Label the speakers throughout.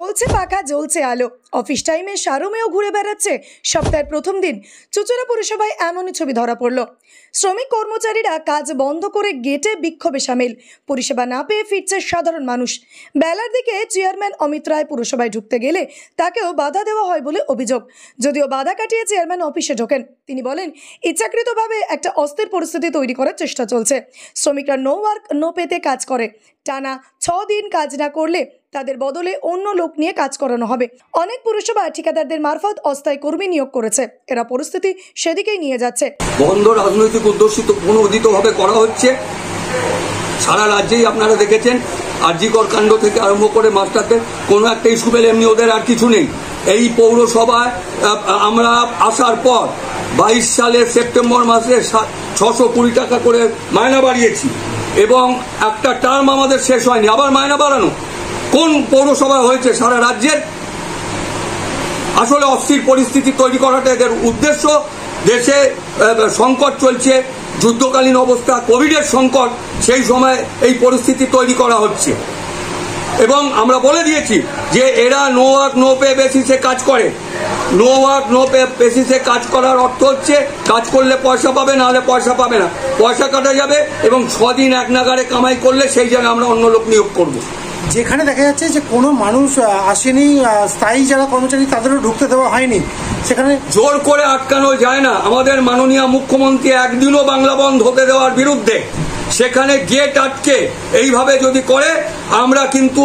Speaker 1: চলছে পাখা জ্বলছে আলো। অফিস টাইমে সারমেও ঘুরে বেড়াচ্ছে সপ্তাহের প্রথম দিন। চুঁচুড়া পুরসভায় এমনই ছবি ধরা পড়ল। শ্রমিক কর্মচারীরা কাজ বন্ধ করে গেটে বিক্ষোভে সামিল। পরিষেবা না পেয়ে ফিরছে সাধারণ মানুষ। বেলার দিকে চেয়ারম্যান অমিত রায় পুরসভায় ঢুকতে গেলে তাকেও বাধা দেওয়া হয় বলে অভিযোগ। যদিও বাধা কাটিয়ে চেয়ারম্যান অফিসে ঢোকেন। তিনি বলেন, ইচ্ছাকৃতভাবে একটা অস্থির পরিস্থিতি তৈরি করার চেষ্টা চলছে। শ্রমিকরা নো ওয়ার্ক নো পেতে কাজ করে। টানা 6 দিন কাজ না করলে তাদের বদলে অন্য লোক নিয়ে কাজ করানো হবে। অনেক পুরসভা ঠিকাদারদের মারফত অস্থায়ী কর্মী নিয়োগ করেছে। এরা পরিস্থিতি সেদিকেই নিয়ে যাচ্ছে।
Speaker 2: বন্ধ রাজনৈতিক উদ্দেশ্যিত প্রণোদিতভাবে করা হচ্ছে। সারা রাজ্যেই আপনারা দেখেছেন, আরজিকর কাণ্ড থেকে আরম্ভ করে মাস্টারদের কোনো একটা ইস্যু পেলে এমনি ওদের আর কিছু নেই। এই পৌরসভায় আমরা আসার পর 22 সালের সেপ্টেম্বর মাসে 620 টাকা করে মায়না বাড়িয়েছি এবং একটা টার্ম আমাদের শেষ হয়নি, আবার মায়না বাড়ানো। কোন পৌরসভা হয়েছে সারা রাজ্যের? আসলে অস্থির পরিস্থিতি তৈরি করাটা এদের উদ্দেশ্য। দেশে সংকট চলছে, যুদ্ধকালীন অবস্থা, কোভিডের সংকট, সেই সময় এই পরিস্থিতি তৈরি করা হচ্ছে। এবং আমরা বলে দিয়েছি যে এরা নো ওয়ার্ক নো পে বেসিসে কাজ করে। নো ওয়ার্ক নো পে বেসিসে কাজ করার অর্থ হচ্ছে কাজ করলে পয়সা পাবে, না হলে পয়সা পাবে না, পয়সা কাটা যাবে এবং 6 দিন এক নাগারে কামাই করলে সেই জায়গায় আমরা অন্য লোক নিয়োগ করব।
Speaker 3: যেখানে দেখা যাচ্ছে যে কোনো মানুষ আসেনি, স্থায়ী যারা কর্মচারী তাদেরও ঢুকতে দেওয়া হয়নি, সেখানে
Speaker 2: জোর করে আটকানো যায় না। আমাদের মাননীয় মুখ্যমন্ত্রী একদিনও বাংলা বন্ধ হতে দেওয়ার বিরুদ্ধে। সেখানে গেট আটকে এইভাবে যদি করে, আমরা কিন্তু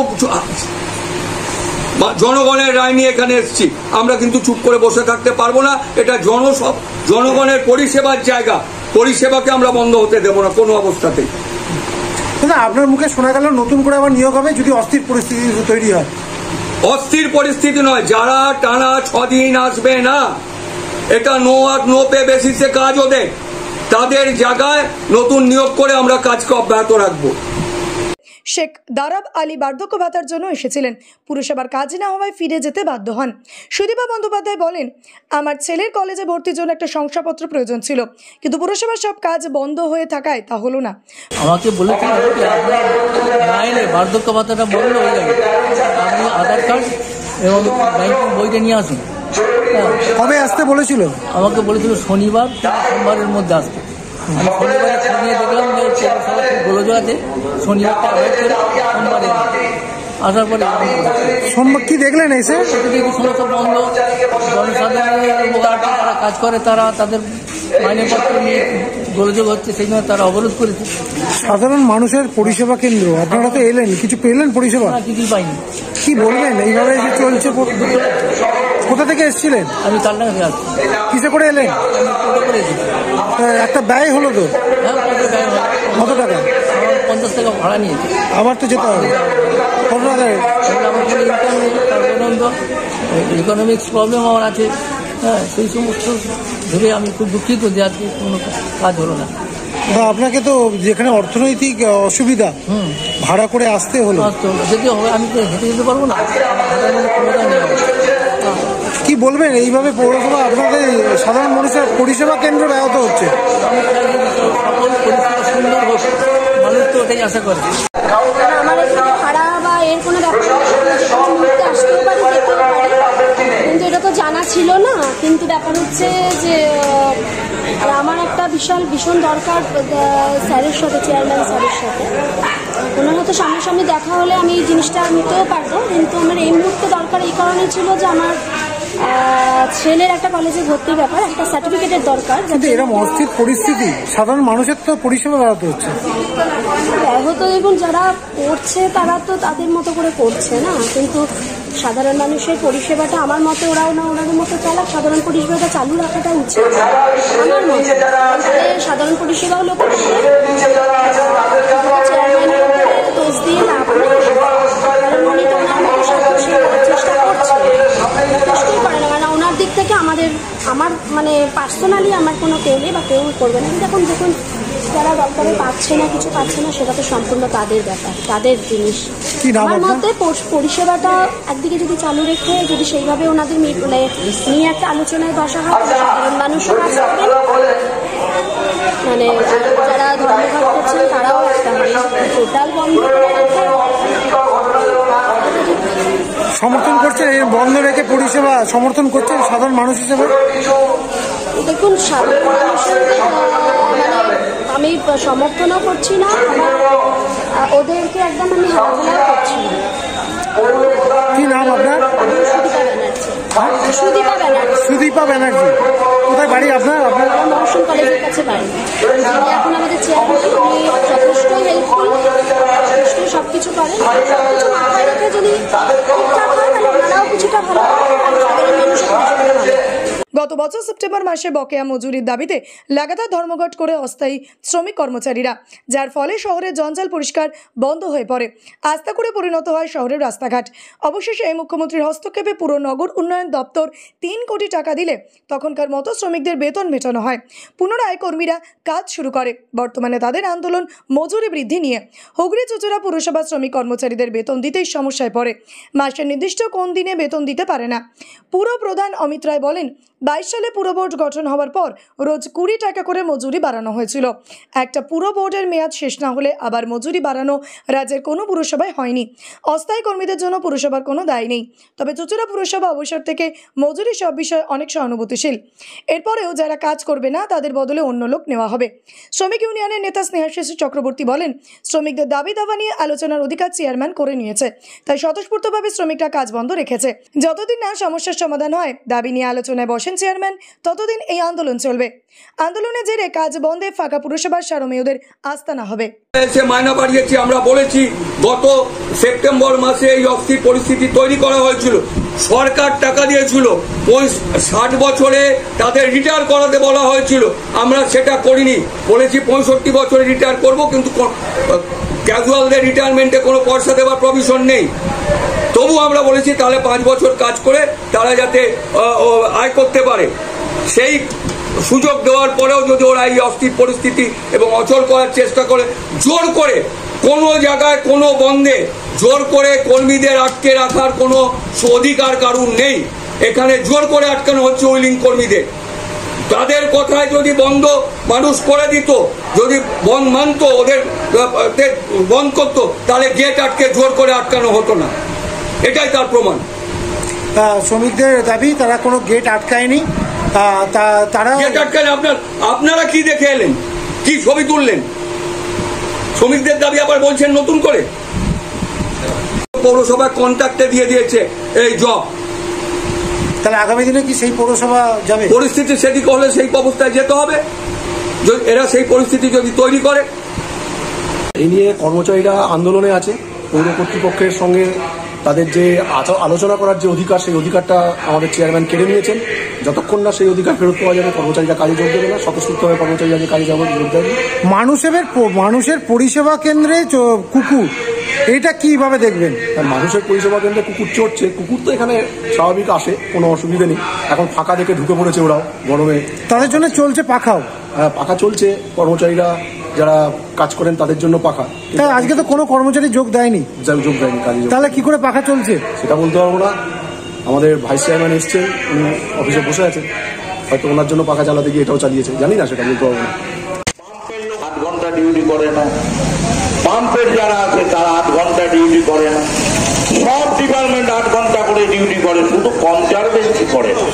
Speaker 2: জনগণের রায় নিয়ে এখানে এসেছি, আমরা কিন্তু চুপ করে বসে থাকতে পারবো না। এটা জনগণের পরিষেবার জায়গা, পরিষেবাকে আমরা বন্ধ হতে দেবো না কোনো অবস্থাতেই।
Speaker 3: আপনার মুখে শোনা গেল নতুন করে আবার নিয়োগ হবে যদি অস্থির পরিস্থিতি তৈরি হয়।
Speaker 2: অস্থির পরিস্থিতি নয়, যারা টানা 6 দিন আসবে না, এটা নো ওয়ার্ক নো পে বেসিসে কাজ ওদের, তাদের জায়গায় নতুন নিয়োগ করে আমরা কাজকে অব্যাহত রাখবো।
Speaker 1: শেখ দারাব আলী বার্ধক্য ভাতার জন্য এসেছিলেন। পুরসভার কাজ না হওয়ায় ফিরে যেতে বাধ্য হন। সুদীপা বন্দ্যোপাধ্যায় বলেন, আমার ছেলের কলেজে ভর্তির জন্য একটা শংসাপত্র প্রয়োজন ছিল, কিন্তু পুরসভার সব কাজ বন্ধ হয়ে থাকায় তা হলো না।
Speaker 4: আমাকে বলেছিল বার্ধক্য ভাতাটা বন্ধ হয়ে যাবে, আপনি আধার কার্ড এবং ব্যাংকিং বইটা নিয়ে আসুন।
Speaker 3: কবে আসতে বলেছিল?
Speaker 4: আমাকে বলেছিল শনিবার, সোমবারের মধ্যে আসতে। আমি শনিবারে নিয়ে দেখলাম যে পৌরসভা খুব গোলযোগ আছে, শনিবারটা অ্যাভয়েড করে সোমবারে আসার পরে
Speaker 3: সোমবার কি দেখলেন এসে?
Speaker 4: সমস্ত বন্ধ, জনসাধারণের উপকারার্থে যারা কাজ করে তারা তাদের মাইনেপত্র নিয়ে গোলযোগ হচ্ছে, সেই জন্য তারা অবরোধ করেছে।
Speaker 3: সাধারণ মানুষের পরিষেবা কেন্দ্র, আপনারা তো এলেন, কিছু পেলেন পরিষেবা?
Speaker 4: কিছুই পাইনি।
Speaker 3: কি বলবেন এইভাবে যে চলছে? কোথা থেকে এসেছিলেন?
Speaker 4: আমি কালনা থেকে আসছি।
Speaker 3: কিসে করে এলেন? একটা ব্যয় হলো তো? কত টাকা?
Speaker 4: 50 টাকা ভাড়া নিয়েছে।
Speaker 3: আবার তো যেতে হবে। কত টাকা?
Speaker 4: আমার কোনো ইনকাম নেই, তার পর্যন্ত ইকোনমিক্স প্রবলেম আমার আছে। হ্যাঁ, সেই সমস্ত ভেবে আমি খুব দুঃখিত যে আজকে কোনো কাজ হলো না।
Speaker 3: আপনাকে তো যেখানে অর্থনৈতিক অসুবিধা, ভাড়া করে আসতে হলো,
Speaker 4: যেতে হবে। আমি তো হেঁটে যেতে পারবো না, ক্ষমতা নেই।
Speaker 3: কি বলবেন এইভাবে পৌরসভা আপনাদের সাধারণ মানুষের পরিষেবা কেন্দ্র ব্যাহত হচ্ছে?
Speaker 4: সকল পরিষেবা সুন্দর হোক, মানুষ তো ওটাই আশা করে।
Speaker 5: আমার এখানে ভাড়া বা এর কোনো ব্যাপার আসতেও পারি, যেতেও পারি, কিন্তু এটা তো জানা ছিল না। কিন্তু ব্যাপার হচ্ছে যে আমার একটা ভীষণ দরকার স্যারের সাথে, চেয়ারম্যান স্যারের সাথে। ওনার হয়তো সামনাসামনি দেখা হলে আমি এই জিনিসটা নিতেও পারবো, কিন্তু আমার এই মুহূর্তে দরকার এই কারণে ছিল যে আমার ছেলের একটা কলেজে ভর্তির ব্যাপার, একটা সার্টিফিকেটের দরকার।
Speaker 3: কিন্তু এরকম অস্থির পরিস্থিতি সাধারণ মানুষের তো পরিষেবা ব্যাহত হচ্ছে।
Speaker 5: ব্যাহত এবং যারা করছে তারা তো তাদের মতো করে করছে না, কিন্তু সাধারণ মানুষের পরিষেবাটা আমার মতে ওরাও না ওনাদের মতো চালাক, সাধারণ পরিষেবাটা চালু রাখাটা উচিত আমার মতে। সাধারণ পরিষেবাও লোক চেয়ারম্যান দোষ দিয়ে লাভ নেই, কারণ উনি তো ওনার মতো চেষ্টা করছে, যথেষ্টই করে না। কারণ ওনার দিক থেকে আমার মানে পার্সোনালি আমার কোনো কেউ নেই বা কেউ করবে না। কিন্তু এখন দেখুন যারা দপ্তরে পাচ্ছে না, কিছু পাচ্ছে না, সেটা তো সম্পূর্ণ তাদের ব্যাপার, তাদের জিনিস। আমার মতে পরিষেবাটা একদিকে যদি চালু রেখে যদি সেইভাবে ওনাদের নিয়ে একটা আলোচনায় বসা হয়, সাধারণ মানুষও কাজ করবেন, মানে যারা ধর্মঘট করছেন তারাও একটা টোটাল বন্ধ করে রাখে।
Speaker 3: সমর্থন করছেন এই বন্ধ রেখে পরিষেবা সমর্থন করছেন সাধারণ মানুষ হিসেবে?
Speaker 5: দেখুন, সাধারণ মানুষের আমি সমর্থনও করছি না, ওদেরকে একদম আমি হারাধনাও করছি না।
Speaker 3: কি নাম আপনার?
Speaker 5: সুদীপা ব্যানার্জি।
Speaker 3: সুদীপা ব্যানার্জি, কোথায় বাড়ি আপনার?
Speaker 5: আমার মহসিন কলেজের কাছে বাড়ি। যিনি এখন আমাদের চেয়ারম্যান, উনি যথেষ্টই হেল্পফুল, যথেষ্টই সবকিছু করেন। সবকিছু মাথায় রেখে যদি ঠিকঠাক হয় তাহলে ওনারাও কিছুটা ভালো হবে, আর সাধারণ মানুষও কিছুটা ভালো।
Speaker 1: গত বছর সেপ্টেম্বর মাসে বকেয়া মজুরির দাবিতে লাগাতার ধর্মঘট করে অস্থায়ী শ্রমিক কর্মচারীরা, যার ফলে শহরের জঞ্জাল পরিষ্কার বন্ধ হয়ে পড়ে, আস্তাকুড়ে পরিণত হয় শহরের রাস্তাঘাট। অবশেষে এই মুখ্যমন্ত্রীর হস্তক্ষেপে পুরো নগর উন্নয়ন দপ্তর 3 কোটি টাকা দিলে তখনকার মতো শ্রমিকদের বেতন মেটানো হয়। পুনরায় কর্মীরা কাজ শুরু করে। বর্তমানে তাদের আন্দোলন মজুরি বৃদ্ধি নিয়ে। হুগলি চুঁচুড়া পুরসভা শ্রমিক কর্মচারীদের বেতন দিতেই সমস্যায় পড়ে। মাসের নির্দিষ্ট কোন দিনে বেতন দিতে পারে না। পুর প্রধান অমিত রায় বলেন, 22 সালে পুর বোর্ড গঠন হওয়ার পর রোজ 20 টাকা করে মজুরি বাড়ানো হয়েছিল। একটা পুর বোর্ডের মেয়াদ শেষ না হলে আবার মজুরি বাড়ানো রাজ্যের কোনো পুরসভায় হয়নি। অস্থায়ী কর্মীদের জন্য পুরসভার কোনো দায় নেই। তবে চুঁচুড়া পুরসভা অবসর থেকে মজুরি সব বিষয়ে অনেক সহানুভূতিশীল। এরপরেও যারা কাজ করবে না তাদের বদলে অন্য লোক নেওয়া হবে। শ্রমিক ইউনিয়নের নেতা স্নেহাশিস চক্রবর্তী বলেন, শ্রমিকদের দাবি দাবা নিয়ে আলোচনার অধিকার চেয়ারম্যান করে নিয়েছে, তাই স্বতঃস্ফূর্তভাবে শ্রমিকরা কাজ বন্ধ রেখেছে। যতদিন না সমস্যার সমাধান হয়, দাবি নিয়ে আলোচনায় বসেন চেয়ারম্যান, ততদিন এই আন্দোলন চলবে। আন্দোলনের জেরে কাজ বন্ধে ফাঁকা পুরসভার সারমেয়দের আস্তানা হবে।
Speaker 2: মায়না বাড়িয়েছি, আমরা বলেছি গত সেপ্টেম্বর মাসে এই অস্থির পরিস্থিতি তৈরি করা হয়েছিল। সরকার টাকা দিয়েছিল, 60 বছরে তাদের রিটায়ার করাতে বলা হয়েছিল, আমরা সেটা করিনি। বলেছি 65 বছরে রিটায়ার করব, কিন্তু ক্যাজুয়ালদের রিটায়ারমেন্টে কোনো পয়সা দেওয়ার প্রভিশন নেই। তবু আমরা বলেছি তাহলে 5 বছর কাজ করে তারা যাতে আয় করতে পারে। সেই সুযোগ দেওয়ার পরেও যদি ওরা এই অস্থির পরিস্থিতি এবং অচল করার চেষ্টা করে, জোর করে কোনো জায়গায় কোনো বন্ধে জোর করে কর্মীদের আটকে রাখার কোনো অধিকার কারণ নেই। এখানে জোর করে আটকানো হচ্ছে উইলিং কর্মীদের। তাদের কথায় যদি বন্ধ মানুষ করে দিত, যদি বন্ধ মানত, ওদের বন্ধ করতো, তাহলে গেট আটকে জোর করে আটকানো হতো না। এটাই তার প্রমাণ।
Speaker 3: শ্রমিকদের দাবি তারা কোনো গেট আটকায়নি। তারা
Speaker 2: গেট আটকায়নি। আপনারা কি দেখে এলেন, কি ছবি তুললেন? শ্রমিকদের দাবি আবার বলছেন নতুন করে। পৌরসভা কন্ট্রাক্টে দিয়ে দিয়েছে এই জব।
Speaker 3: তাহলে আগামী দিনে কি সেই পৌরসভা যাবে?
Speaker 2: পরিস্থিতি সেদিকে হলে সেই অবস্থায় যেতে হবে। এরা সেই পরিস্থিতি যদি তৈরি করে।
Speaker 6: এই নিয়ে কর্মচারীরা আন্দোলনে আছে। পৌর কর্তৃপক্ষের সঙ্গে তাদের যে আলোচনা করার যে অধিকার, সেই অধিকারটা আমাদের চেয়ারম্যান কেড়ে নিয়েছেন। যতক্ষণ না সেই অধিকার ফেরত পাওয়া যাবে, কর্মচারীরা কাজে যোগ দেবে না। স্বতঃস্ফূর্তভাবে কর্মচারীরা কাজে যোগ দেবে।
Speaker 3: মানুষের পরিষেবা কেন্দ্রে কুকুর, এটা কিভাবে দেখবেন?
Speaker 6: মানুষের পরিষেবা কেন্দ্রে কুকুর চড়ছে, কুকুর তো এখানে স্বাভাবিক আসে, কোনো অসুবিধা নেই। এখন ফাঁকা দেখে ঢুকে পড়েছে ওরাও গরমে।
Speaker 3: তাদের জন্য চলছে পাখাও।
Speaker 6: হ্যাঁ, পাখা চলছে। কর্মচারীরা যারা কাজ করেন তাদের জন্য পাখা।
Speaker 3: তাই আজকে তো কোনো কর্মচারী যোগ দেয়নি কাজে। তাহলে কি করে পাখা চলছে
Speaker 6: সেটা বলতে পারবো না। আমাদের ভাইস চেয়ারম্যান এসছেন, উনি অফিসে বসে আছেন, হয়তো ওনার জন্য পাখা চালাতে গিয়ে এটাও চালিয়েছে, জানি না, সেটা বলতে পারবো না।
Speaker 7: 8 ঘন্টা ডিউটি করে না, পাম্পের যারা আছে তারা 8 ঘন্টা ডিউটি করে না, সব ডিপার্টমেন্ট 8 ঘন্টা করে ডিউটি করে, শুধু কনজারভেন্সি করে না।